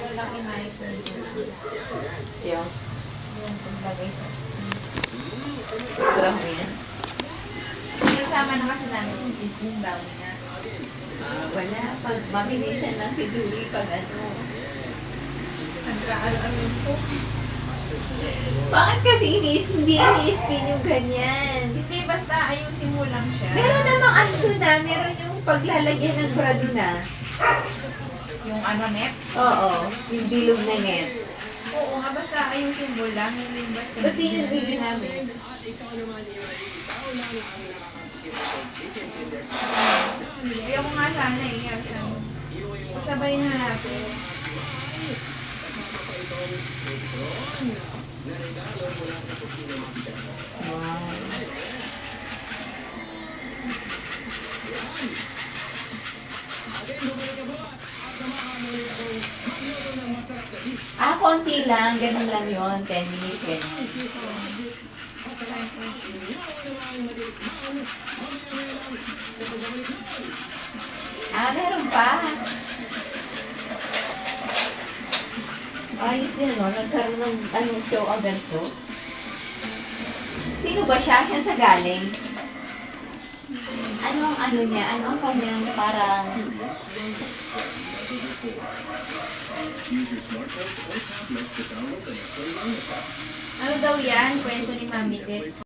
walang inayos na dito. Yung, Yung paglagay sa sobra mo yan. Kasama na kasi namin yung dami na. Wala, pag mabilisan lang si Julie pag ano. Nagkaalam po. Bakit kasi hindi ini-spin yung ganyan? Hindi, basta ayusin mo lang siya. Meron namang ano doon na, meron yung paglalagyan ng brado na. Yung ano, net? Oo, yung bilog na net. Oo nga, basta ayusin mo lang. Hindi basta. Ba't di yun bili namin? Ayoko nga sana eh. Sabay na natin. Konti lang, ganun lang yun, 10 minutes, ganyan. Meron pa. Ayos din, no? Nagkaroon ng anong show agad to. Sino ba siya? Siya sa galing? Ano ang ano niya? Ano ang kanyang parang... Ano daw yan? Kwento ni Mami Ted.